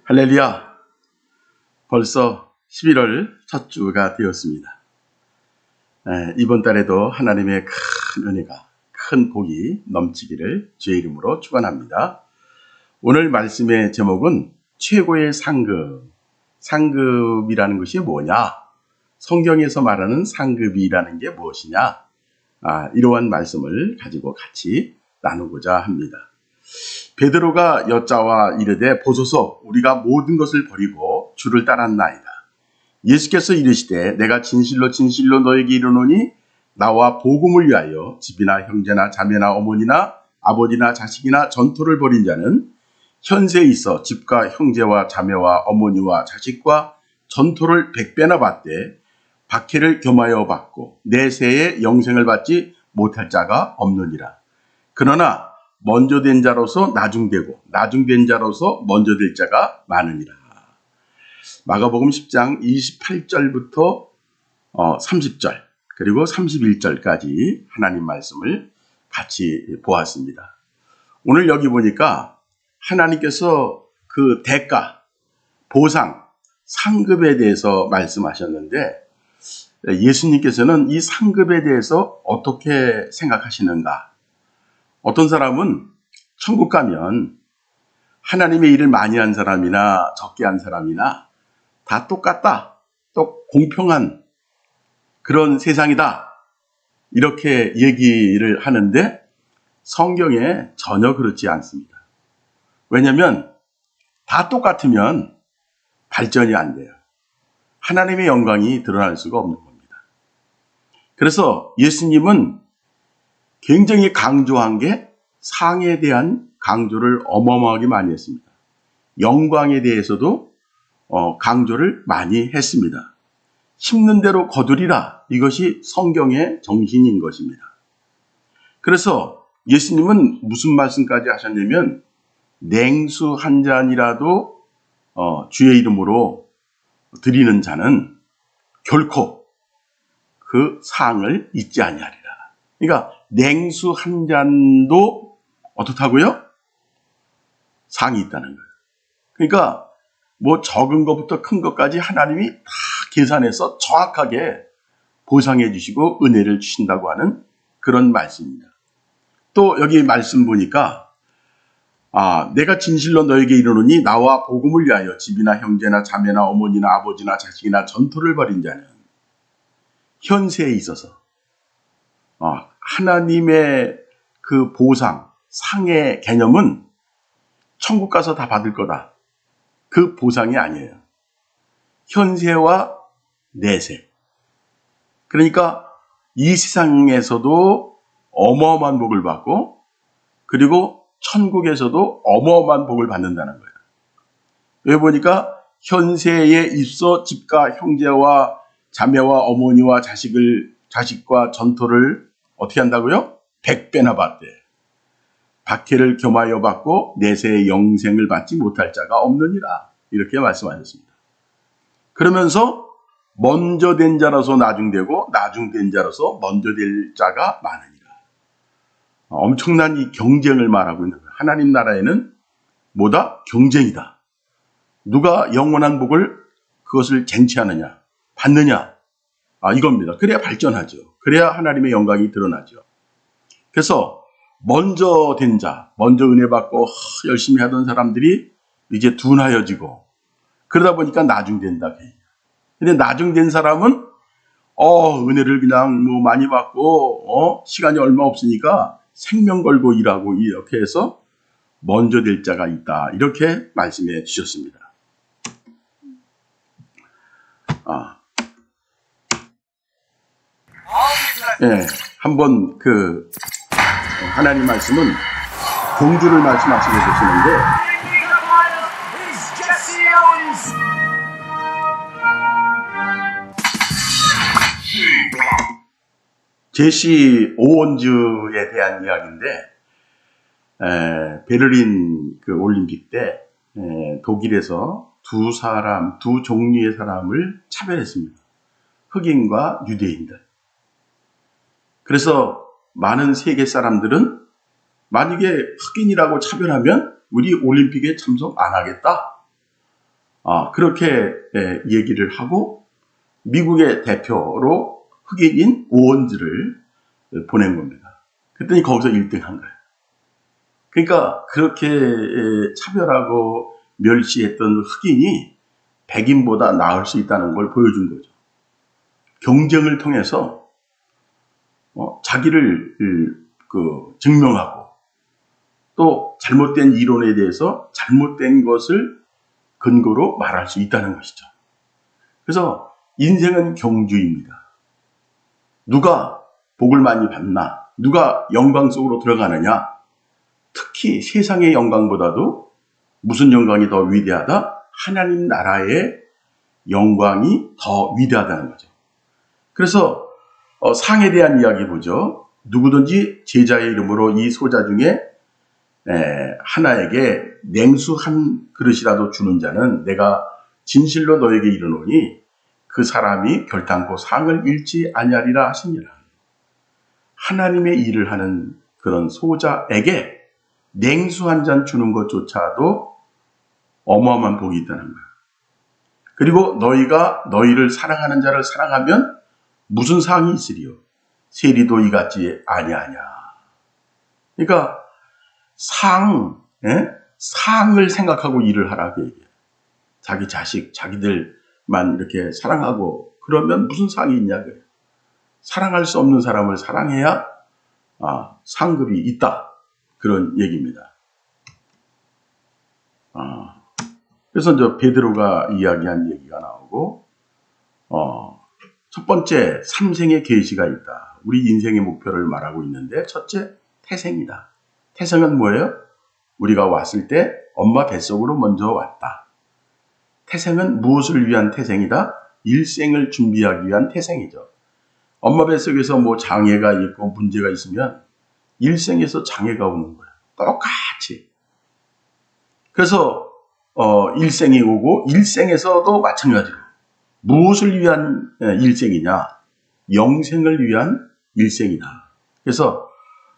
할렐루야! 벌써 11월 첫 주가 되었습니다. 이번 달에도 하나님의 큰 은혜가, 큰 복이 넘치기를 주의 이름으로 축원합니다. 오늘 말씀의 제목은 최고의 상급. 상급이라는 것이 뭐냐? 성경에서 말하는 상급이라는 게 무엇이냐? 이러한 말씀을 가지고 같이 나누고자 합니다. 베드로가 여짜와 이르되 보소서 우리가 모든 것을 버리고 주를 따랐나이다. 예수께서 이르시되 내가 진실로 진실로 너에게 이르노니 나와 복음을 위하여 집이나 형제나 자매나 어머니나 아버지나 자식이나 전토를 벌인 자는 현세에 있어 집과 형제와 자매와 어머니와 자식과 전토를 100배나 받되 박해를 겸하여 받고 내세에 영생을 받지 못할 자가 없느니라. 그러나 먼저 된 자로서 나중되고 나중된 자로서 먼저 될 자가 많으니라. 마가복음 10장 28절부터 30절 그리고 31절까지 하나님 말씀을 같이 보았습니다. 오늘 여기 보니까 하나님께서 그 대가, 보상, 상급에 대해서 말씀하셨는데 예수님께서는 이 상급에 대해서 어떻게 생각하시는가? 어떤 사람은 천국 가면 하나님의 일을 많이 한 사람이나 적게 한 사람이나 다 똑같다, 또 공평한 그런 세상이다 이렇게 얘기를 하는데 성경에 전혀 그렇지 않습니다. 왜냐하면 다 똑같으면 발전이 안 돼요. 하나님의 영광이 드러날 수가 없는 겁니다. 그래서 예수님은 굉장히 강조한 게 상에 대한 강조를 어마어마하게 많이 했습니다. 영광에 대해서도 강조를 많이 했습니다. 심는 대로 거두리라. 이것이 성경의 정신인 것입니다. 그래서 예수님은 무슨 말씀까지 하셨냐면 냉수 한 잔이라도 주의 이름으로 드리는 자는 결코 그 상을 잊지 아니하리라. 그러니까 냉수 한 잔도 어떻다고요? 상이 있다는 거예요. 그러니까 뭐 적은 것부터 큰 것까지 하나님이 다 계산해서 정확하게 보상해 주시고 은혜를 주신다고 하는 그런 말씀입니다. 또 여기 말씀 보니까 내가 진실로 너에게 이르노니 나와 복음을 위하여 집이나 형제나 자매나 어머니나 아버지나 자식이나 전토를 벌인 자는 현세에 있어서 하나님의 그 보상, 상의 개념은 천국 가서 다 받을 거다. 그 보상이 아니에요. 현세와 내세. 그러니까 이 세상에서도 어마어마한 복을 받고 그리고 천국에서도 어마어마한 복을 받는다는 거예요. 여기 보니까 현세에 있어 집과 형제와 자매와 어머니와 자식과 전토를 어떻게 한다고요? 100배나 받대. 박해를 겸하여 받고 내세의 영생을 받지 못할 자가 없느니라. 이렇게 말씀하셨습니다. 그러면서 먼저 된 자로서 나중되고 나중된 자로서 먼저 될 자가 많으니라. 엄청난 이 경쟁을 말하고 있는 거예요. 하나님 나라에는 뭐다? 경쟁이다. 누가 영원한 복을 그것을 쟁취하느냐, 받느냐. 이겁니다. 그래야 발전하죠. 그래야 하나님의 영광이 드러나죠. 그래서 먼저 된 자, 먼저 은혜 받고 열심히 하던 사람들이 이제 둔하여지고 그러다 보니까 나중된다. 근데 나중된 사람은 은혜를 그냥 뭐 많이 받고 시간이 얼마 없으니까 생명 걸고 일하고 이렇게 해서 먼저 될 자가 있다. 이렇게 말씀해 주셨습니다. 한번 하나님 말씀은 경주를 말씀하시고 계시는데 제시 오원즈에 대한 이야기인데 베를린 올림픽 때 독일에서 두 종류의 사람을 차별했습니다. 흑인과 유대인들. 그래서 많은 세계 사람들은 만약에 흑인이라고 차별하면 우리 올림픽에 참석 안 하겠다. 그렇게 얘기를 하고 미국의 대표로 흑인인 오원즈를 보낸 겁니다. 그랬더니 거기서 1등 한 거예요. 그러니까 그렇게 차별하고 멸시했던 흑인이 백인보다 나을 수 있다는 걸 보여준 거죠. 경쟁을 통해서 자기를 증명하고 또 잘못된 이론에 대해서 잘못된 것을 근거로 말할 수 있다는 것이죠. 그래서 인생은 경주입니다. 누가 복을 많이 받나, 누가 영광 속으로 들어가느냐, 특히 세상의 영광보다도 무슨 영광이 더 위대하다? 하나님 나라의 영광이 더 위대하다는 거죠. 그래서 상에 대한 이야기 보죠. 누구든지 제자의 이름으로 이 소자 중에 하나에게 냉수 한 그릇이라도 주는 자는 내가 진실로 너에게 이르노니 그 사람이 결단코 상을 잃지 아니하리라 하시니라. 하나님의 일을 하는 그런 소자에게 냉수 한 잔 주는 것조차도 어마어마한 복이 있다는 거예요. 그리고 너희가 너희를 사랑하는 자를 사랑하면 무슨 상이 있으리요? 세리도 이같이 아니하냐. 그러니까 상을 생각하고 일을 하라고 얘기해요. 자기 자식, 자기들만 이렇게 사랑하고 그러면 무슨 상이 있냐고요. 사랑할 수 없는 사람을 사랑해야 상급이 있다. 그런 얘기입니다. 그래서 이제 베드로가 이야기한 얘기가 나오고, 첫 번째, 삼생의 계시가 있다. 우리 인생의 목표를 말하고 있는데, 첫째, 태생이다. 태생은 뭐예요? 우리가 왔을 때 엄마 뱃속으로 먼저 왔다. 태생은 무엇을 위한 태생이다? 일생을 준비하기 위한 태생이죠. 엄마 뱃속에서 뭐 장애가 있고 문제가 있으면 일생에서 장애가 오는 거예요. 똑같이. 그래서 일생이 오고 일생에서도 마찬가지로 무엇을 위한 일생이냐? 영생을 위한 일생이다. 그래서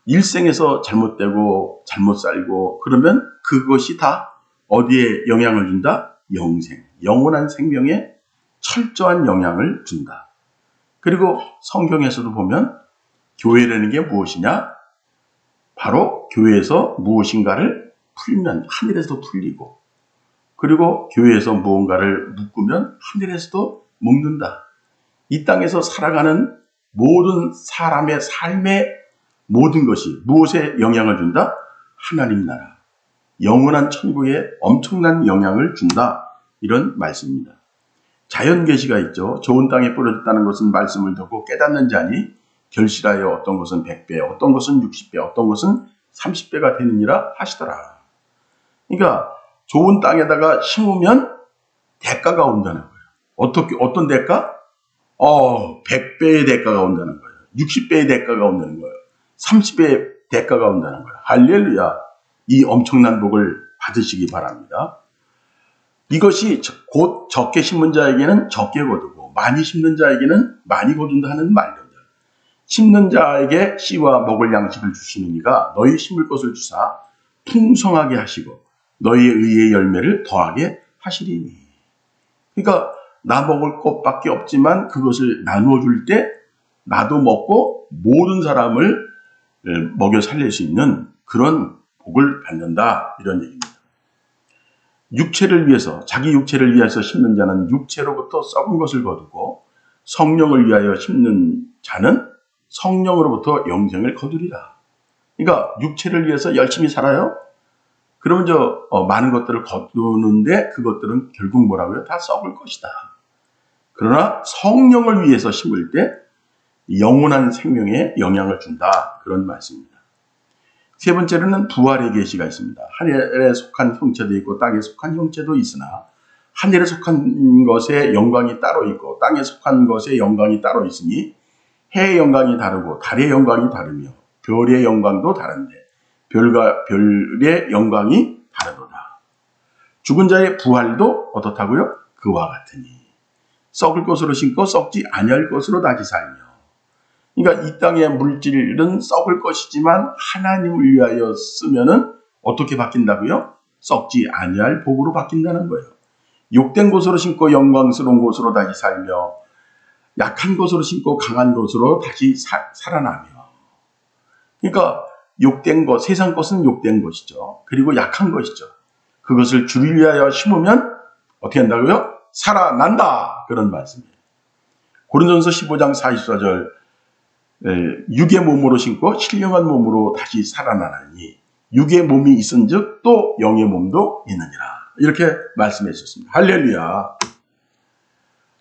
일생에서 잘못되고 잘못 살고 그러면 그것이 다 어디에 영향을 준다? 영생, 영원한 생명에 철저한 영향을 준다. 그리고 성경에서도 보면 교회라는 게 무엇이냐? 바로 교회에서 무엇인가를 풀면 하늘에서도 풀리고, 그리고 교회에서 무언가를 묶으면 하늘에서도 묶는다. 이 땅에서 살아가는 모든 사람의 삶의 모든 것이 무엇에 영향을 준다? 하나님 나라, 영원한 천국에 엄청난 영향을 준다. 이런 말씀입니다. 자연 계시가 있죠. 좋은 땅에 뿌려졌다는 것은 말씀을 듣고 깨닫는 자니 결실하여 어떤 것은 100배, 어떤 것은 60배, 어떤 것은 30배가 되느니라 하시더라. 그러니까 좋은 땅에다가 심으면 대가가 온다는 거예요. 어떤 대가? 100배의 대가가 온다는 거예요. 60배의 대가가 온다는 거예요. 30배의 대가가 온다는 거예요. 할렐루야. 이 엄청난 복을 받으시기 바랍니다. 이것이 곧 적게 심은 자에게는 적게 거두고 많이 심는 자에게는 많이 거둔다 하는 말입니다. 심는 자에게 씨와 먹을 양식을 주시는 이가 너희 심을 것을 주사 풍성하게 하시고 너희의 의의 열매를 더하게 하시리니. 그러니까 나 먹을 것밖에 없지만 그것을 나누어 줄 때 나도 먹고 모든 사람을 먹여 살릴 수 있는 그런 복을 받는다. 이런 얘기입니다. 육체를 위해서, 자기 육체를 위해서 심는 자는 육체로부터 썩은 것을 거두고 성령을 위하여 심는 자는 성령으로부터 영생을 거두리라. 그러니까 육체를 위해서 열심히 살아요. 그러면 많은 것들을 거두는데 그것들은 결국 뭐라고요? 다 썩을 것이다. 그러나 성령을 위해서 심을 때 영원한 생명에 영향을 준다. 그런 말씀입니다. 세 번째로는 부활의 계시가 있습니다. 하늘에 속한 형체도 있고 땅에 속한 형체도 있으나 하늘에 속한 것에 영광이 따로 있고 땅에 속한 것에 영광이 따로 있으니 해의 영광이 다르고 달의 영광이 다르며 별의 영광도 다른데 별과 별의 영광이 다르도다. 죽은 자의 부활도 어떻다고요? 그와 같으니 썩을 것으로 심고 썩지 아니할 것으로 다시 살며. 그러니까 이 땅의 물질은 썩을 것이지만 하나님을 위하여 쓰면은 어떻게 바뀐다고요? 썩지 아니할 복으로 바뀐다는 거예요. 욕된 곳으로 심고 영광스러운 곳으로 다시 살며 약한 곳으로 심고 강한 곳으로 다시 살아나며. 그러니까 욕된 것, 세상 것은 욕된 것이죠. 그리고 약한 것이죠. 그것을 주를 위하여 심으면 어떻게 한다고요? 살아난다. 그런 말씀이에요. 고린도전서 15장 44절 육의 몸으로 심고 신령한 몸으로 다시 살아나나니 육의 몸이 있은즉 또 영의 몸도 있느니라. 이렇게 말씀해 주셨습니다. 할렐루야.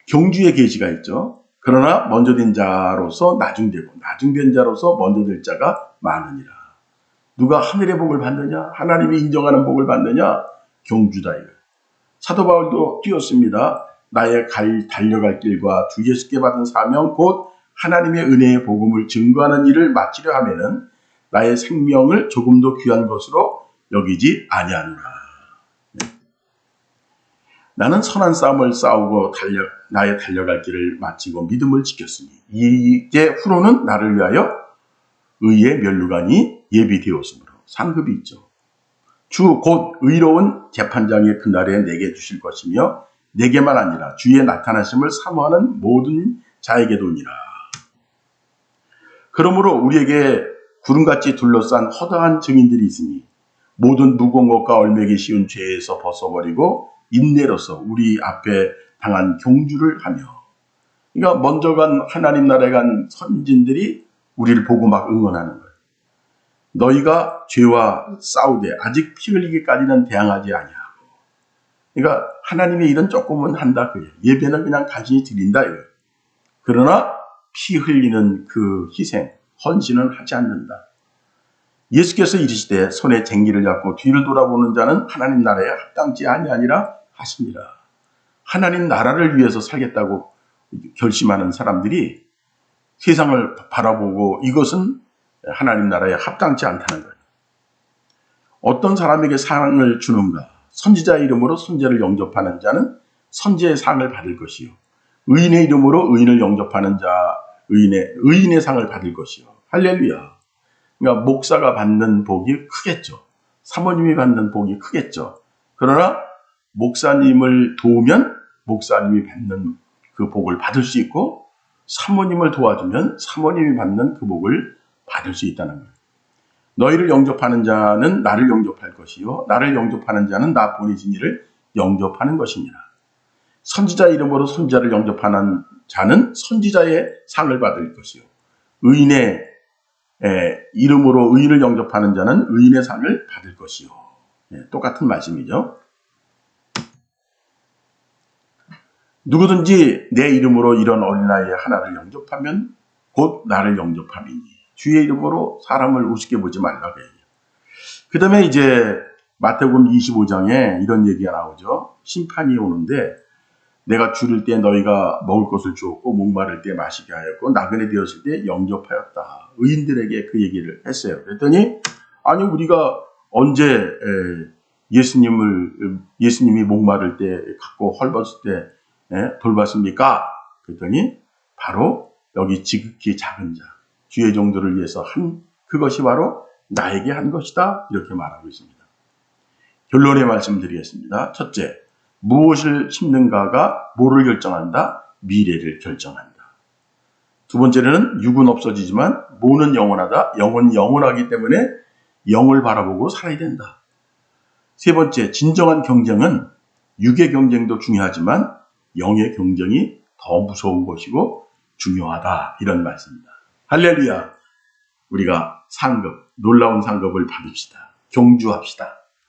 경주의 계시가 있죠. 그러나 먼저 된 자로서 나중되고 나중된 자로서 먼저 될 자가 많으니라. 누가 하늘의 복을 받느냐? 하나님이 인정하는 복을 받느냐? 경주다 이거예요. 사도 바울도 뛰었습니다. 나의 달려갈 길과 주 예수께 받은 사명 곧 하나님의 은혜의 복음을 증거하는 일을 마치려 하면은 나의 생명을 조금도 귀한 것으로 여기지 아니하노라. 나는 선한 싸움을 싸우고 나의 달려갈 길을 마치고 믿음을 지켰으니 이제 후로는 나를 위하여 의의 면류관이 예비되었으므로 상급이 있죠. 주 곧 의로운 재판장의 그날에 내게 주실 것이며 내게만 아니라 주의 나타나심을 사모하는 모든 자에게도니라. 그러므로 우리에게 구름같이 둘러싼 허다한 증인들이 있으니 모든 무거운 것과 얼매기 쉬운 죄에서 벗어버리고 인내로서 우리 앞에 당한 경주를 하며. 그러니까 먼저 간 하나님 나라에 간 선진들이 우리를 보고 막 응원하는 거예요. 너희가 죄와 싸우되 아직 피 흘리기까지는 대항하지 아니하고. 그러니까 하나님의 일은 조금은 한다 그예요. 예배는 그냥 간신히 드린다 이거예요. 그러나 피 흘리는 그 희생, 헌신은 하지 않는다. 예수께서 이르시되 손에 쟁기를 잡고 뒤를 돌아보는 자는 하나님 나라에 합당치 아니하니라 하십니다. 하나님 나라를 위해서 살겠다고 결심하는 사람들이 세상을 바라보고 이것은 하나님 나라에 합당치 않다는 거예요. 어떤 사람에게 상을 주는가? 선지자의 이름으로 선지자를 영접하는 자는 선지자의 상을 받을 것이요. 의인의 이름으로 의인을 영접하는 자, 의인의 상을 받을 것이요. 할렐루야. 그러니까 목사가 받는 복이 크겠죠. 사모님이 받는 복이 크겠죠. 그러나 목사님을 도우면 목사님이 받는 그 복을 받을 수 있고 사모님을 도와주면 사모님이 받는 그 복을 받을 수 있다는 거예요. 너희를 영접하는 자는 나를 영접할 것이요 나를 영접하는 자는 나 보내신 이를 영접하는 것이니라. 선지자 이름으로 선지자를 영접하는 자는 선지자의 상을 받을 것이요 의인의 이름으로 의인을 영접하는 자는 의인의 상을 받을 것이요. 똑같은 말씀이죠. 누구든지 내 이름으로 이런 어린아이 하나를 영접하면 곧 나를 영접함이니 주의 이름으로 사람을 우습게 보지 말라고 해요. 그 다음에 이제 마태복음 25장에 이런 얘기가 나오죠. 심판이 오는데 내가 줄일 때 너희가 먹을 것을 주었고 목마를 때 마시게 하였고 나그네 되었을 때 영접하였다. 의인들에게 그 얘기를 했어요. 그랬더니 아니 우리가 언제 예수님이 목마를 때 갖고 헐벗을 때 돌봤습니까? 그랬더니 바로 여기 지극히 작은 자 주의 종들을 위해서 한 그것이 바로 나에게 한 것이다. 이렇게 말하고 있습니다. 결론의 말씀드리겠습니다. 첫째, 무엇을 심는가가 뭐를 결정한다? 미래를 결정한다. 두 번째는 육은 없어지지만 모는 영원하다. 영은 영원하기 때문에 영을 바라보고 살아야 된다. 세 번째, 진정한 경쟁은 육의 경쟁도 중요하지만 영의 경쟁이 더 무서운 것이고 중요하다. 이런 말씀입니다. 할렐루야. 우리가 상급, 놀라운 상급을 받읍시다. 경주합시다.